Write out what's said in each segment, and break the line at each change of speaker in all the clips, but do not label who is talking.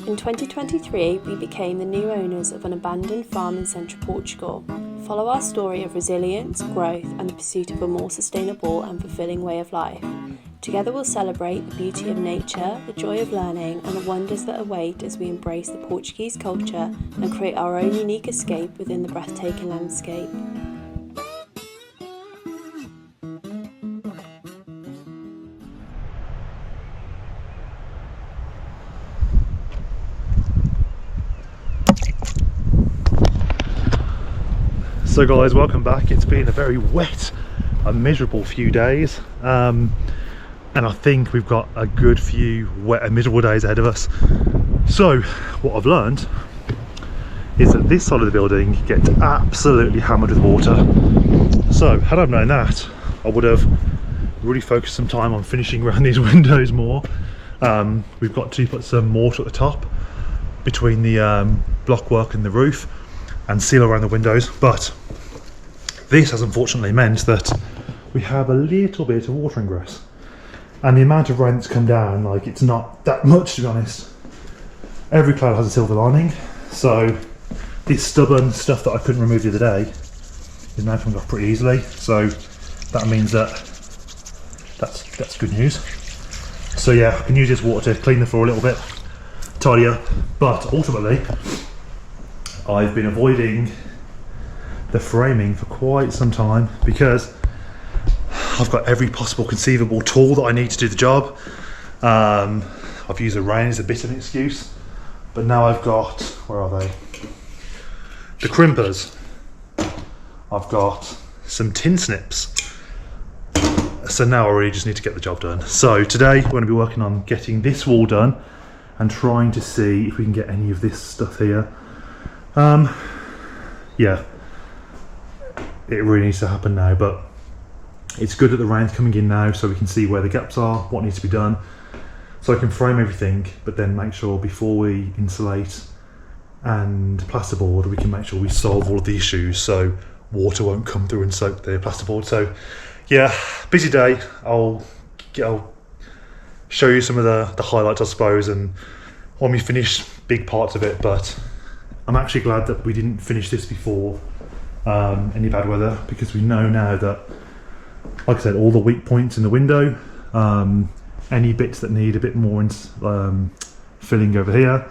In 2023, we became the new owners of an abandoned farm in Central Portugal. Follow our story of resilience, growth, and the pursuit of a more sustainable and fulfilling way of life. Together we'll celebrate the beauty of nature, the joy of learning, and the wonders that await as we embrace the Portuguese culture and create our own unique escape within the breathtaking landscape.
So guys, welcome back. It's been a very wet and miserable few days, and I think we've got a good few wet and miserable days ahead of us. So what I've learned is that this side of the building gets absolutely hammered with water. So had I known that, I would have really focused some time on finishing around these windows more. We've got to put some mortar at the top between the block work and the roof and seal around the windows, but this has unfortunately meant that we have a little bit of water ingress, and the amount of rain that's come down, like, it's not that much, to be honest. Every cloud has a silver lining, so this stubborn stuff that I couldn't remove the other day is now coming off pretty easily, so that means that that's good news. So yeah, I can use this water to clean the floor a little bit, tidy up, but ultimately I've been avoiding the framing for quite some time because I've got every possible conceivable tool that I need to do the job. I've used the rain as a bit of an excuse, but now I've got, where are they? The crimpers. I've got some tin snips. So now I really just need to get the job done. So today we're going to be working on getting this wall done and trying to see if we can get any of this stuff here. Yeah, it really needs to happen now, but it's good that the rain's coming in now so we can see where the gaps are, what needs to be done, so I can frame everything, but then make sure before we insulate and plasterboard we can make sure we solve all of the issues so water won't come through and soak the plasterboard. So yeah, busy day. I'll show you some of the highlights, I suppose, and when we finish big parts of it, but I'm actually glad that we didn't finish this before any bad weather, because we know now that, like I said, all the weak points in the window, any bits that need a bit more filling over here,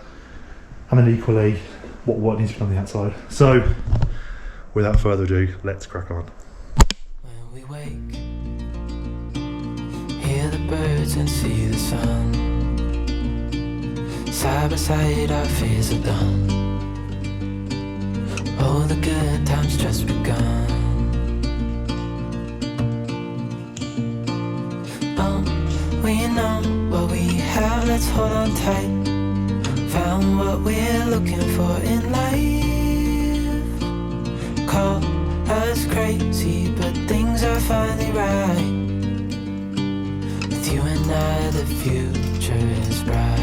and then equally what needs to be on the outside. So without further ado, let's crack on.
When we wake, hear the birds and see the sun, side by side our fears are done. Oh, the good times just begun. Oh, we know what we have, let's hold on tight. Found what we're looking for in life. Call us crazy, but things are finally right. With you and I, the future is bright.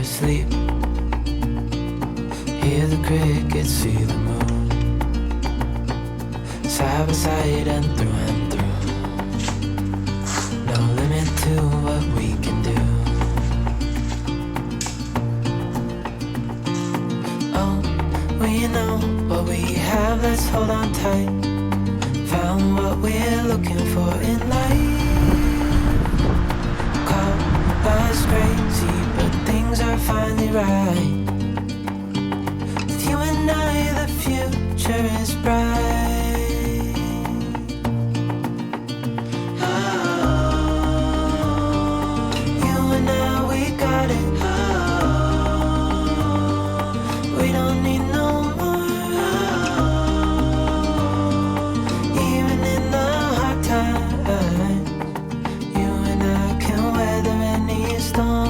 Sleep, hear the crickets, see the moon, side by side and through. No limit to what we can do. Oh, we know what we have, let's hold on tight. Found what we're looking for in life. Call us crazy, but things are finally right. With you and I, the future is bright. You and I, we got it. We don't need no more. Even in the hard times, you and I can weather any storm.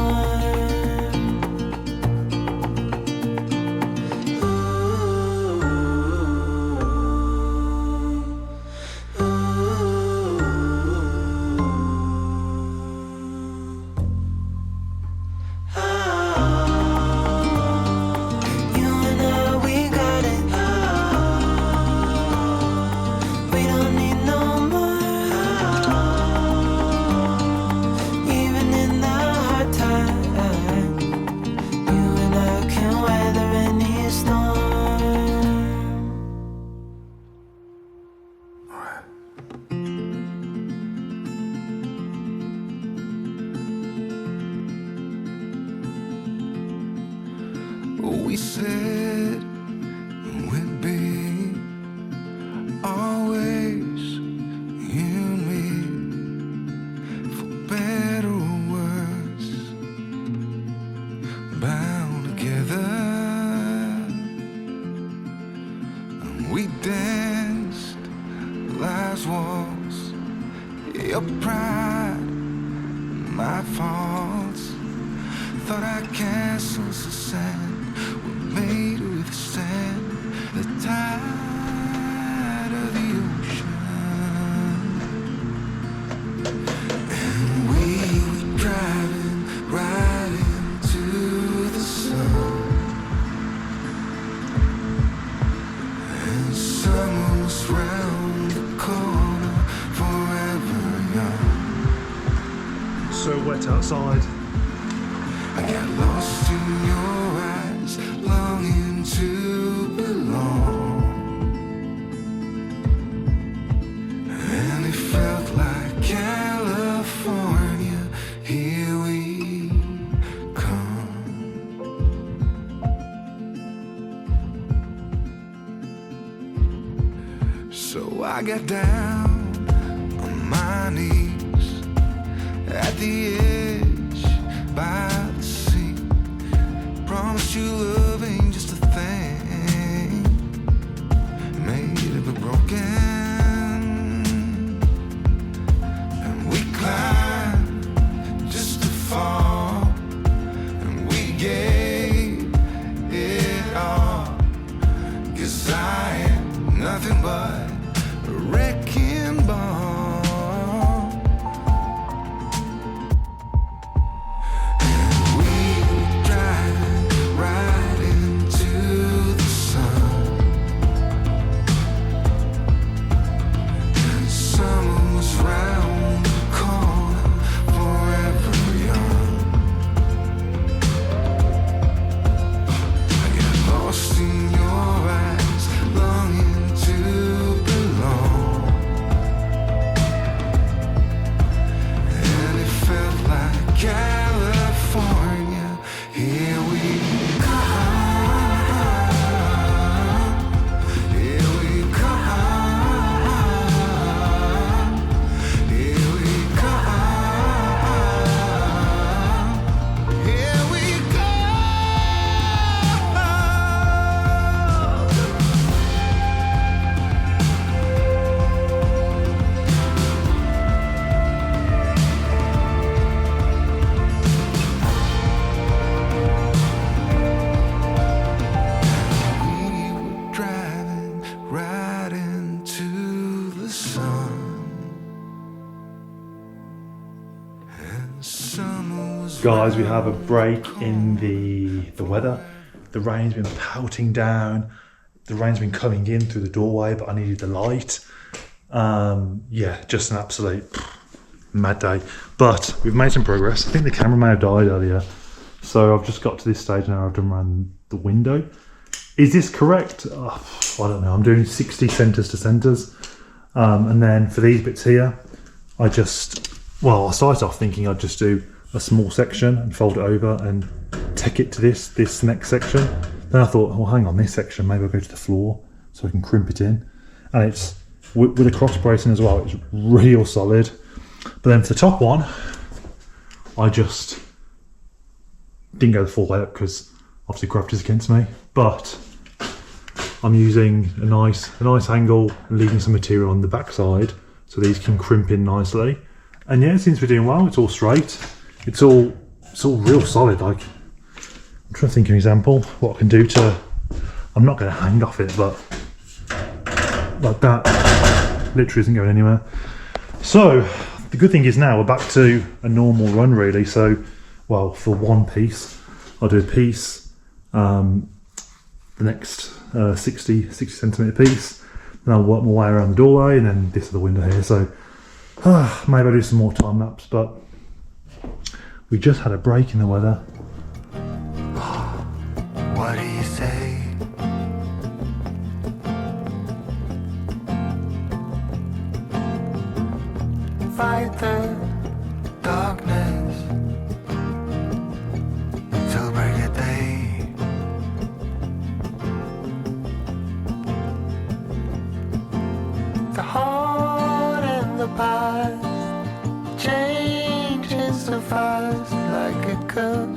We danced last waltz. Your pride, my faults. Thought our castles of sand were made with sand. The tide of the ocean. And we were driving right into the sun. And summer was round the corner, forever young.
So wet outside.
I got lost in your eyes, longing to belong. And it felt like California, here we come. So I got down on my knees at the edge by the sea. Promised you love ain't just a thing made of a broken. And we climbed just to fall, and we gave it all. 'Cause I had nothing but a wrecking ball.
Guys, we have a break in the weather. The rain's been pelting down. The rain's been coming in through the doorway, but I needed the light. Yeah, just an absolute mad day. But we've made some progress. I think the camera may have died earlier. So I've just got to this stage now. I've done around the window. Is this correct? Oh, I don't know. I'm doing 60 centres to centres. And then for these bits here, I started off thinking I'd just do a small section and fold it over and tack it to this next section. Then I thought, well, hang on, this section, maybe I'll go to the floor so I can crimp it in. And it's, with a cross bracing as well, it's real solid. But then for the top one, I just didn't go the full way up because obviously gravity's against me. But I'm using a nice angle and leaving some material on the back side so these can crimp in nicely. And yeah, it seems to be doing well. It's all straight. It's all real solid. Like, I'm trying to think of an example what I can do to. I'm not going to hang off it, but like that literally isn't going anywhere. So the good thing is now we're back to a normal run, really. So, well, for one piece, I'll do a piece, the next 60 centimetre piece. Then I'll work my way around the doorway, and then this is the window here. So maybe I'll do some more time lapse, but we just had a break in the weather.
What do you say? Fight the darkness till break of day. The heart and the past changes so fast, like a chameleon.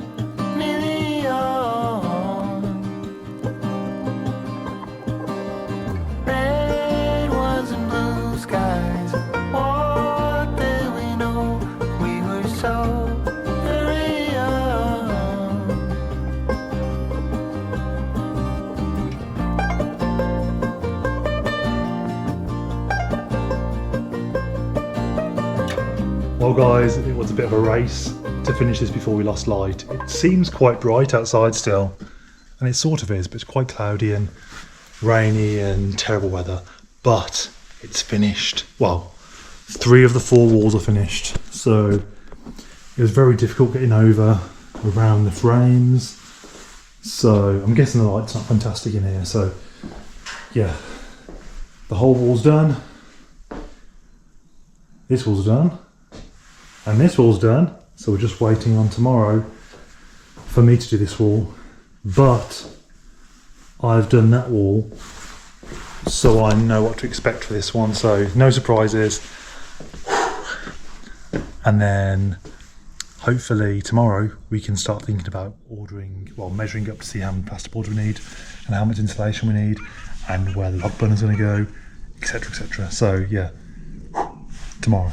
Well guys, it was a bit of a race to finish this before we lost light. It seems quite bright outside still, and it sort of is, but it's quite cloudy and rainy and terrible weather. But it's finished. Well, 3 of the 4 walls are finished, so it was very difficult getting over around the frames. So I'm guessing the light's not fantastic in here. So yeah, the whole wall's done. This wall's done. And this wall's done, so we're just waiting on tomorrow for me to do this wall. But I've done that wall, so I know what to expect for this one, so no surprises. And then hopefully tomorrow we can start thinking about measuring up to see how much plasterboard we need and how much insulation we need and where the log burner's going to go, etc, etc. So yeah, tomorrow.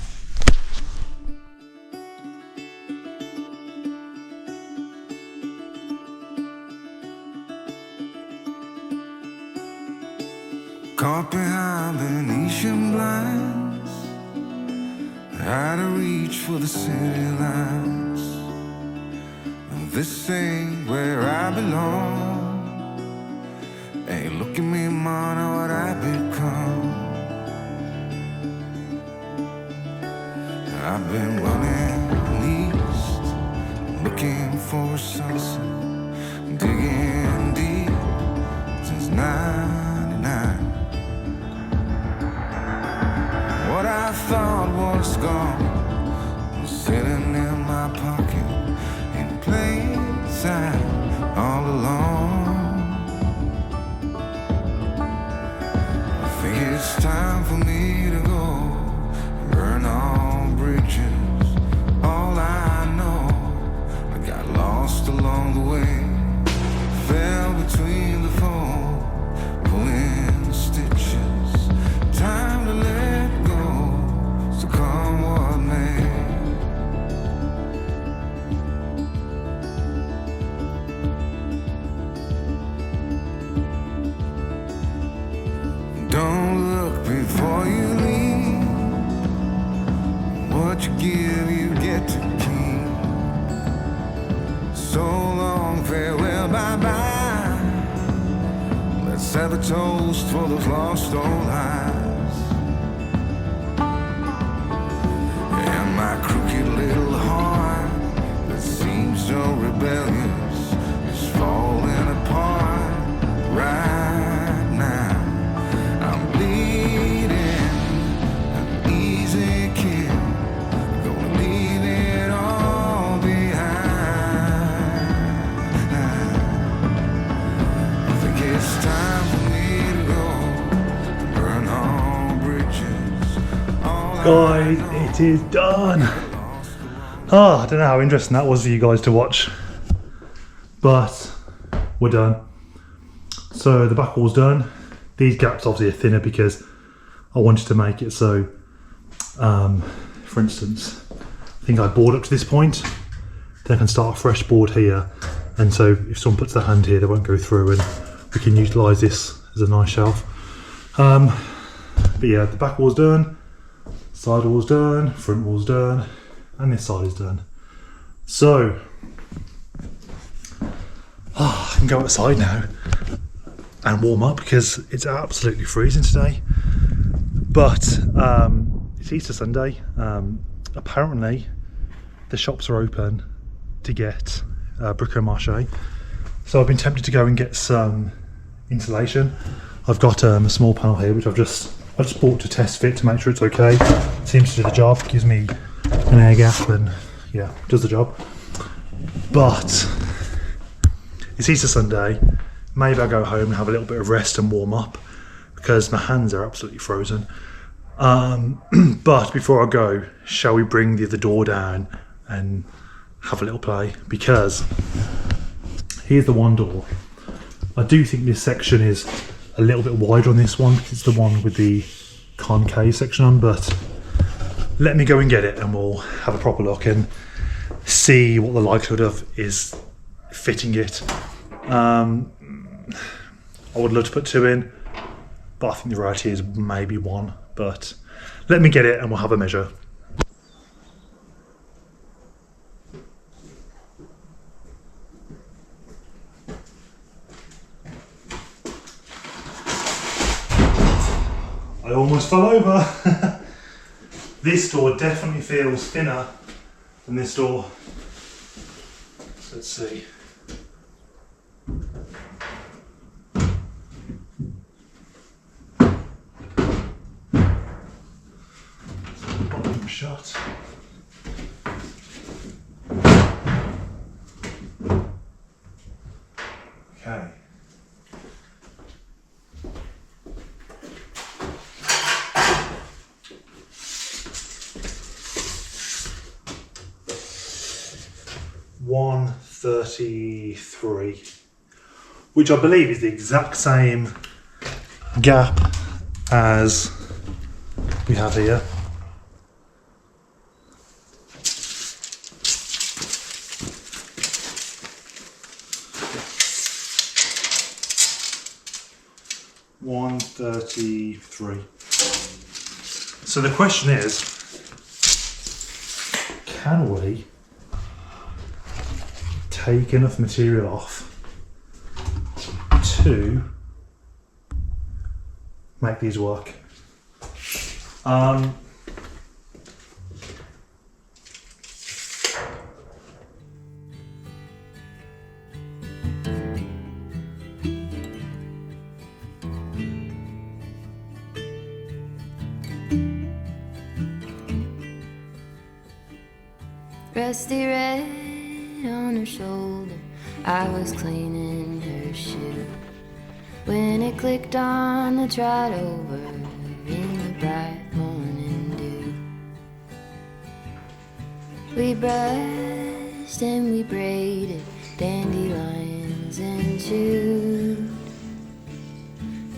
Caught behind Venetian blinds, out of reach for the city lights. This ain't where I belong. Hey, look at me, man, what I become. I've been running east, looking for a sunset, digging deep since '99. What I thought was gone was sitting in my pocket in plain sight all along. I think it's time for me to go, burn all bridges. All I know, I got lost along the way, fell between the foam, pulling stitches. Time to let go. So come what may. Don't look before you leave. What you give, you get to keep. So long, farewell, bye-bye. Let's have a toast for those lost old eyes. My crooked little heart that seems so rebellious is falling apart right now. I'm bleeding, an easy kill, gonna leave it all behind. I think it's time for me to go, burn all bridges.
Guys, it is done. I don't know how interesting that was for you guys to watch, but we're done. So the back wall's done. These gaps obviously are thinner because I wanted to make it so, for instance, I think I bored up to this point, then I can start a fresh board here, and so if someone puts their hand here they won't go through, and we can utilise this as a nice shelf. But yeah, the back wall's done. Side wall's done, front wall's done, and this side is done. So, I can go outside now and warm up because it's absolutely freezing today. But it's Easter Sunday. Apparently, the shops are open to get brico-marché. So I've been tempted to go and get some insulation. I've got a small panel here which I just bought to test fit to make sure it's okay. Seems to do the job, gives me an air gap and yeah, does the job. But it's Easter Sunday, maybe I'll go home and have a little bit of rest and warm up because my hands are absolutely frozen. But before I go, shall we bring the other door down and have a little play? Because here's the one door. I do think this section is a little bit wider on this one because it's the one with the concave section on, but let me go and get it and we'll have a proper look and see what the likelihood of is fitting it. I would love to put 2 in, but I think the reality is maybe 1, but let me get it and we'll have a measure. I almost fell over. This door definitely feels thinner than this door. So let's see. Bottom shut. Okay. $133, which I believe is the exact same gap as we have here. $133. So the question is, can we take enough material off to make these work?
Rusty red on her shoulder, I was cleaning her shoe when it clicked on the trot over in the bright morning dew. We brushed and we braided dandelions and chewed.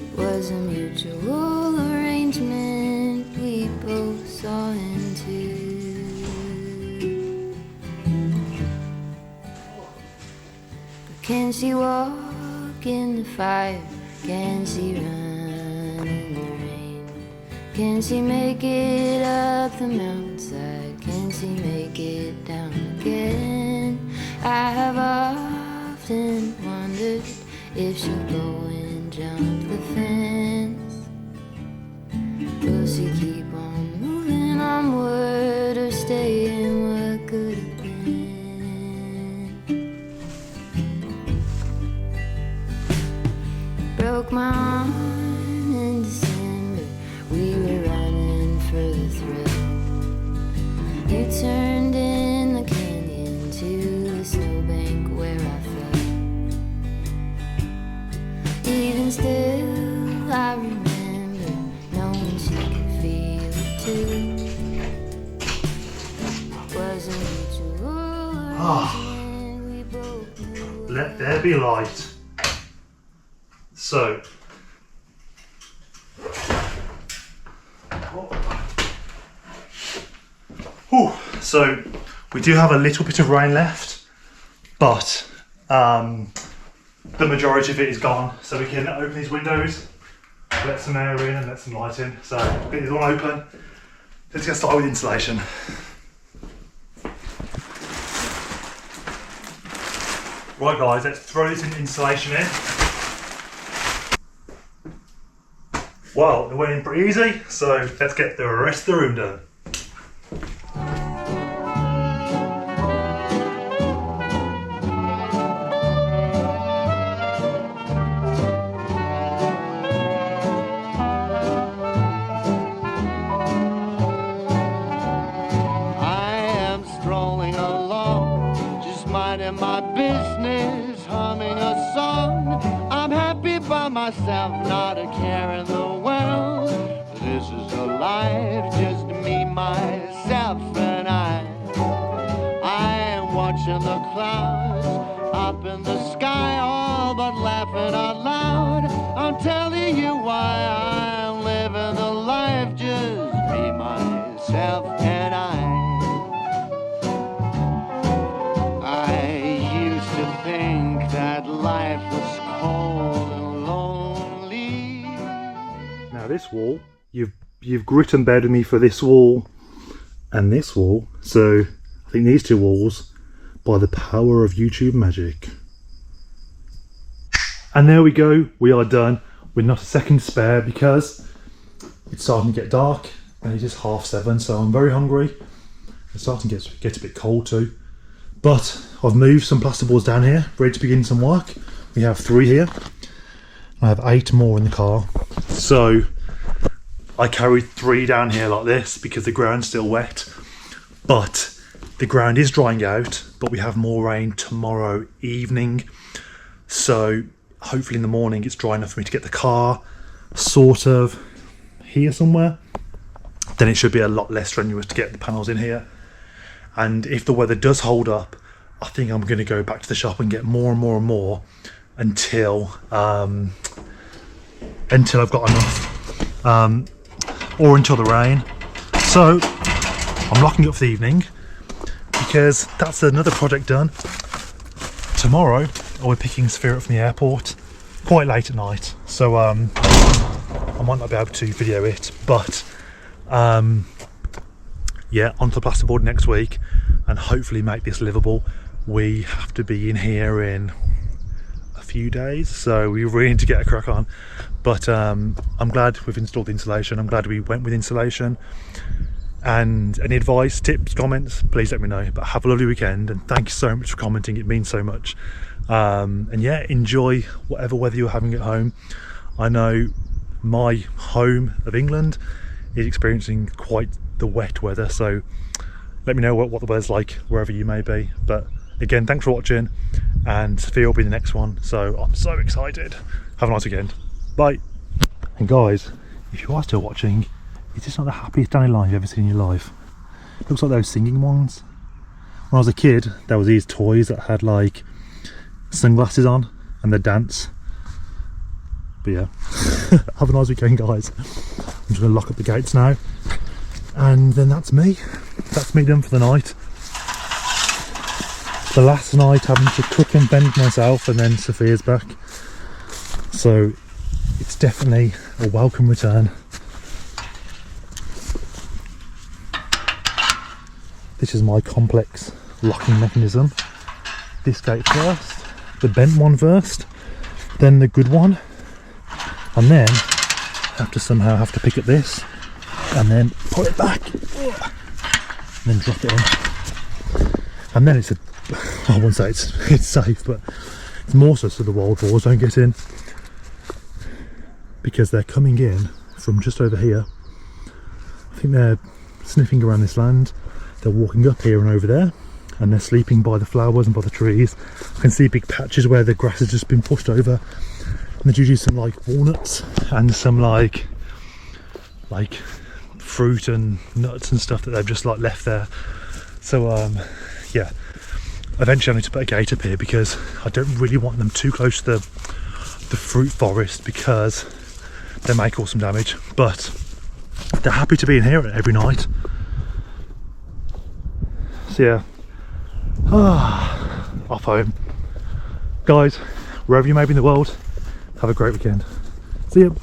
It was a mutual arrangement we both saw into. Can she walk in the fire? Can she run in the rain? Can she make it up the mountainside? Can she make it down again? I have often wondered if she'll go and jump the fence. Will she keep on moving onward or stay in what could have been? Broke my arm in December, we were running for the thrill. You turned in the canyon to the snowbank where I fell. Even still, I remember knowing she could feel it too. Wasn't mutual, we both knew.
Let there be light. So, so we do have a little bit of rain left, but the majority of it is gone. So we can open these windows, let some air in and let some light in. So get these all open. Let's get started with insulation. Right guys, let's throw this insulation in. Well, it went in pretty easy, so let's get the rest of the room done.
I am strolling along, just minding my business, humming a song. I'm happy by myself, not a care in the world. This is a life, just me, myself, and I am watching the clouds up in the sky, all but laughing out loud. I'm telling you why I'm living the life, just me, myself, and I used to think that life was cold and lonely.
Now this wall, you've grit and bedded me for this wall and this wall, so I think these two walls, by the power of YouTube magic. And there we go, we are done with not a second to spare, because it's starting to get dark and it is 7:30, so I'm very hungry. It's starting to get a bit cold too. But I've moved some plasterboards down here, ready to begin some work. We have 3 here. I have 8 more in the car. So I carried 3 down here like this because the ground's still wet. But the ground is drying out, but we have more rain tomorrow evening. So hopefully in the morning it's dry enough for me to get the car sort of here somewhere. Then it should be a lot less strenuous to get the panels in here. And if the weather does hold up, I think I'm going to go back to the shop and get more and more and more until I've got enough, or until the rain. So I'm locking up for the evening because that's another project done. Tomorrow I'll be picking Sophia up from the airport quite late at night, so I might not be able to video it, but yeah, onto the plasterboard next week and hopefully make this livable. We have to be in here in a few days, so we really need to get a crack on. But I'm glad we've installed the insulation. I'm glad we went with insulation. And any advice, tips, comments, please let me know. But have a lovely weekend, and thank you so much for commenting. It means so much. And yeah, enjoy whatever weather you're having at home. I know my home of England is experiencing quite the wet weather, so let me know what the weather's like wherever you may be. But again, thanks for watching, and Sophia will be the next one, so I'm so excited. Have a nice weekend. Bye. And guys, if you are still watching, is this not the happiest dandelion you've ever seen in your life? It looks like those singing ones. When I was a kid, there was these toys that had like sunglasses on and they dance. But yeah, have a nice weekend, guys. I'm just going to lock up the gates now, and then that's me done for the night. The last night having to cook and bend myself, and then Sophia's back, so it's definitely a welcome return. This is my complex locking mechanism. This gate first, the bent one first, then the good one, and then have to pick up this and then pull it back and then drop it in. And then it's I won't say it's safe, but it's more so the wild boars don't get in, because they're coming in from just over here. I think they're sniffing around this land. They're walking up here and over there, and they're sleeping by the flowers and by the trees. I can see big patches where the grass has just been pushed over, and there's usually some like walnuts and some like fruit and nuts and stuff that they've just like left there. So yeah, eventually I need to put a gate up here because I don't really want them too close to the fruit forest, because they may cause some damage. But they're happy to be in here every night. So yeah, off home. Guys, wherever you may be in the world, have a great weekend. See you.